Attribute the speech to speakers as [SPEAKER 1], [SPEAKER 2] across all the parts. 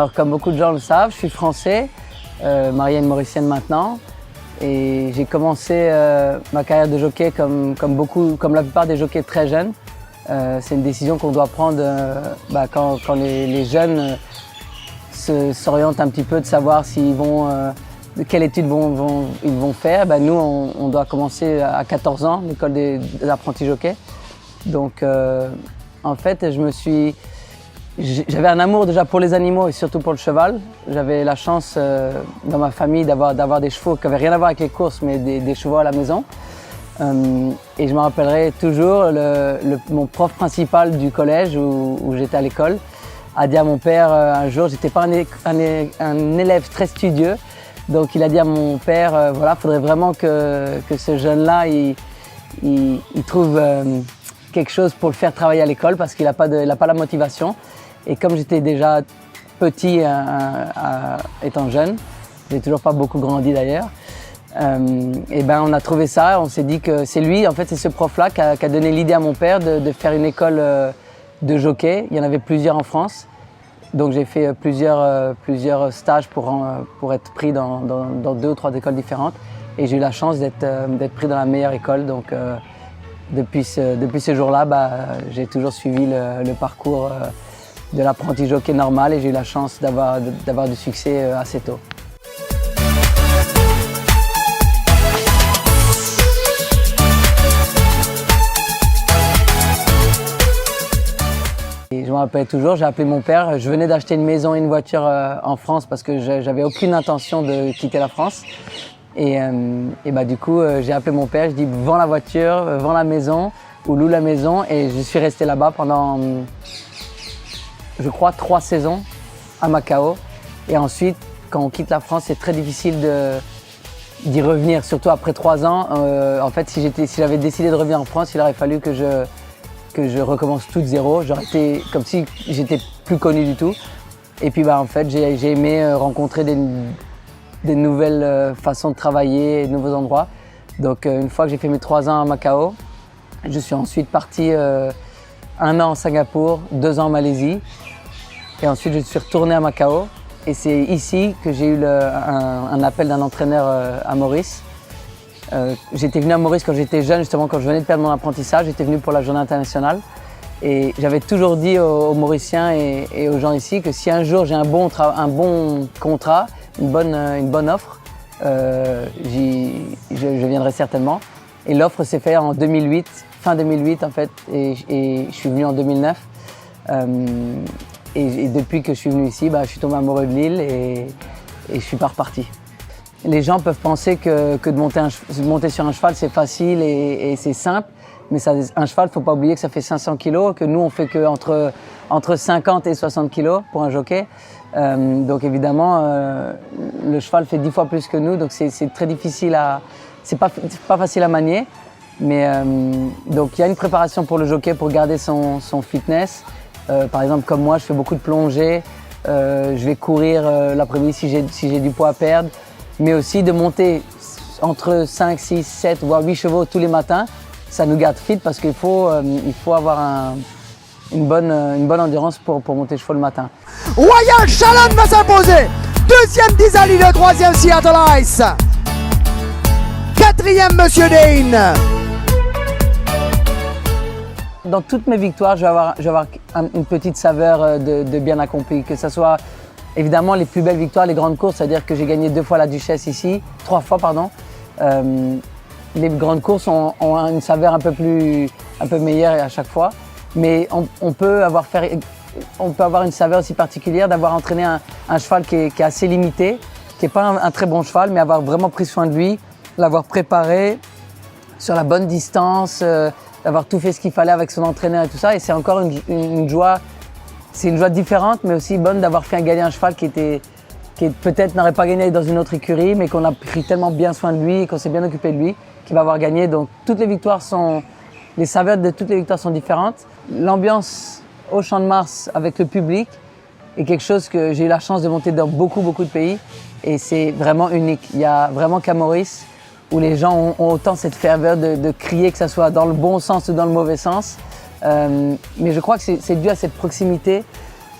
[SPEAKER 1] Alors, comme beaucoup de gens le savent, je suis français, marié à une Mauricienne maintenant. Et j'ai commencé ma carrière de jockey comme la plupart des jockeys très jeunes. C'est une décision qu'on doit prendre quand les jeunes s'orientent un petit peu, de savoir s'ils vont, quelles études ils vont faire. Nous, on doit commencer à 14 ans, l'école des apprentis jockeys. Donc, en fait, j'avais un amour déjà pour les animaux et surtout pour le cheval. J'avais la chance dans ma famille d'avoir des chevaux qui n'avaient rien à voir avec les courses, mais des chevaux à la maison. Et je me rappellerai toujours, mon prof principal du collège où j'étais à l'école a dit à mon père un jour, j'étais pas un élève très studieux, donc il a dit à mon père, voilà, faudrait vraiment que ce jeune-là, il trouve quelque chose pour le faire travailler à l'école parce qu'il n'a pas la motivation. Et comme j'étais déjà petit étant jeune, j'ai toujours pas beaucoup grandi d'ailleurs, et on a trouvé ça, on s'est dit que c'est lui, en fait c'est ce prof-là qui a donné l'idée à mon père de faire une école de jockey. Il y en avait plusieurs en France, donc j'ai fait plusieurs stages pour être pris dans 2 ou 3 écoles différentes, et j'ai eu la chance d'être pris dans la meilleure école. Donc depuis ce jour-là, j'ai toujours suivi le parcours de l'apprenti jockey normal, et j'ai eu la chance d'avoir du succès assez tôt. Et je me rappelle toujours, j'ai appelé mon père, je venais d'acheter une maison et une voiture en France parce que j'avais aucune intention de quitter la France. Et du coup, j'ai appelé mon père, je dis vends la voiture, vends la maison ou loue la maison, et je suis resté là-bas pendant, je crois, 3 saisons à Macao. Et ensuite, quand on quitte la France, c'est très difficile d'y revenir, surtout après 3 ans. En fait, si j'avais décidé de revenir en France, il aurait fallu que je recommence tout de zéro. J'aurais été comme si j'étais plus connu du tout. Et puis en fait, j'ai aimé rencontrer des nouvelles façons de travailler, de nouveaux endroits. Donc une fois que j'ai fait mes 3 ans à Macao, je suis ensuite parti 1 an à Singapour, 2 ans en Malaisie. Et ensuite, je suis retourné à Macao. Et c'est ici que j'ai eu un appel d'un entraîneur à Maurice. J'étais venu à Maurice quand j'étais jeune, justement quand je venais de perdre mon apprentissage. J'étais venu pour la journée internationale. Et j'avais toujours dit aux Mauriciens et aux gens ici que si un jour j'ai un bon contrat, une bonne offre, je viendrai certainement. Et l'offre s'est faite en 2008, fin 2008 en fait, et je suis venu en 2009. Et depuis que je suis venu ici, je suis tombé amoureux de l'île et je suis pas reparti. Les gens peuvent penser que de monter sur un cheval c'est facile et c'est simple, mais un cheval, il ne faut pas oublier que ça fait 500 kg, que nous on fait que entre 50 et 60 kg pour un jockey. Donc évidemment, le cheval fait 10 fois plus que nous, donc c'est très difficile c'est pas facile à manier. Mais donc il y a une préparation pour le jockey pour garder son fitness. Par exemple, comme moi, je fais beaucoup de plongée, je vais courir l'après-midi si j'ai du poids à perdre, mais aussi de monter entre 5, 6, 7, voire 8 chevaux tous les matins. Ça nous garde fit parce qu'il faut avoir une bonne endurance pour monter chevaux le matin.
[SPEAKER 2] Royal Challenge va s'imposer. 2e Dizali, le 3e Seattle Ice. 4e Monsieur Dane.
[SPEAKER 1] Dans toutes mes victoires, je vais avoir une petite saveur de bien accompli. Que ce soit évidemment les plus belles victoires, les grandes courses, c'est-à-dire que j'ai gagné 2 fois la Duchesse ici, 3 fois pardon. Les grandes courses ont une saveur un peu meilleure à chaque fois. Mais on peut avoir une saveur aussi particulière d'avoir entraîné un cheval qui est assez limité, qui n'est pas un très bon cheval, mais avoir vraiment pris soin de lui, l'avoir préparé sur la bonne distance, d'avoir tout fait ce qu'il fallait avec son entraîneur et tout ça. Et c'est encore une joie, c'est une joie différente, mais aussi bonne d'avoir fait gagner un cheval qui peut-être n'aurait pas gagné dans une autre écurie, mais qu'on a pris tellement bien soin de lui et qu'on s'est bien occupé de lui, qu'il va avoir gagné. Donc les saveurs de toutes les victoires sont différentes. L'ambiance au Champ de Mars avec le public est quelque chose que j'ai eu la chance de monter dans beaucoup de pays, et c'est vraiment unique. Il y a vraiment qu'à Maurice où les gens ont autant cette ferveur de crier, que ce soit dans le bon sens ou dans le mauvais sens. Mais je crois que c'est dû à cette proximité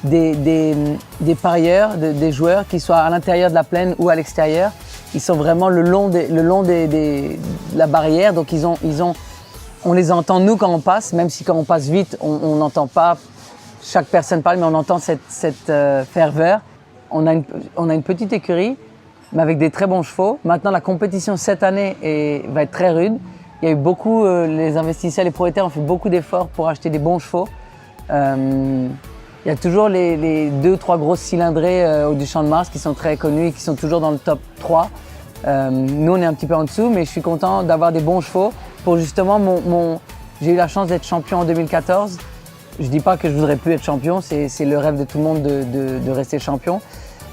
[SPEAKER 1] des parieurs, des joueurs qui soient à l'intérieur de la plaine ou à l'extérieur. Ils sont vraiment le long de la barrière, donc on les entend nous quand on passe, même si quand on passe vite, on n'entend pas chaque personne parle, mais on entend cette ferveur. On a une petite écurie, mais avec des très bons chevaux. Maintenant, la compétition cette année va être très rude. Il y a eu beaucoup, les investisseurs, les propriétaires ont fait beaucoup d'efforts pour acheter des bons chevaux. Il y a toujours les 2 ou 3 grosses cylindrées au du Champ de Mars qui sont très connues et qui sont toujours dans le top 3. Nous, on est un petit peu en dessous, mais je suis content d'avoir des bons chevaux pour justement j'ai eu la chance d'être champion en 2014. Je dis pas que je voudrais plus être champion, c'est le rêve de tout le monde de rester champion.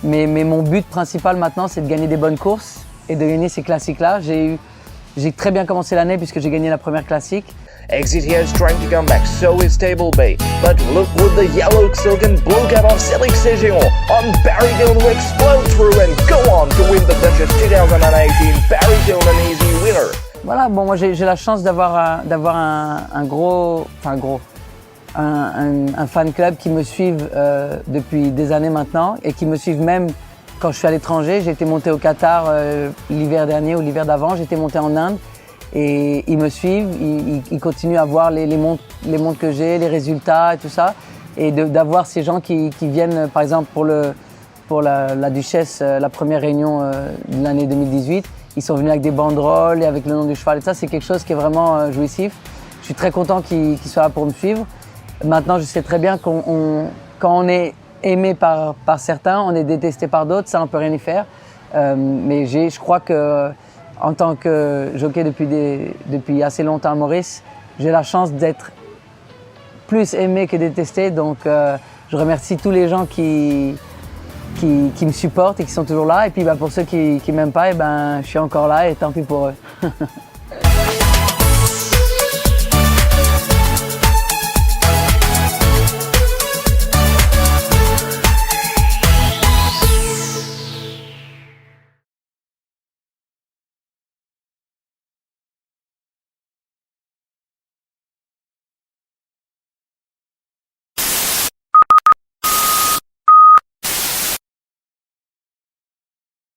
[SPEAKER 1] Mais mon but principal maintenant, c'est de gagner des bonnes courses et de gagner ces classiques-là. J'ai très bien commencé l'année puisque j'ai gagné la première classique.
[SPEAKER 3] Exit here is trying to come back, so is Table Bay. But look with the yellow silk and blue cap of Celix Ségion on Barry Dillon who explode through and go on to win the Duchess 2018. Barry Dillon an easy winner.
[SPEAKER 1] Voilà, bon moi j'ai la chance d'avoir un fan club qui me suivent depuis des années maintenant et qui me suivent même quand je suis à l'étranger. J'ai été monté au Qatar l'hiver dernier ou l'hiver d'avant, j'étais monté en Inde. Et ils me suivent, ils continuent à voir les montres que j'ai, les résultats et tout ça. Et d'avoir ces gens qui viennent, par exemple pour la Duchesse, la première réunion de l'année 2018, ils sont venus avec des banderoles et avec le nom du cheval et ça, c'est quelque chose qui est vraiment jouissif. Je suis très content qu'ils soient là pour me suivre. Maintenant, je sais très bien quand on est aimé par certains, on est détesté par d'autres, ça on peut rien y faire. Mais je crois que en tant que jockey depuis assez longtemps à Maurice, j'ai la chance d'être plus aimé que détesté. Donc je remercie tous les gens qui me supportent et qui sont toujours là. Et puis pour ceux qui m'aiment pas, je suis encore là et tant pis pour eux.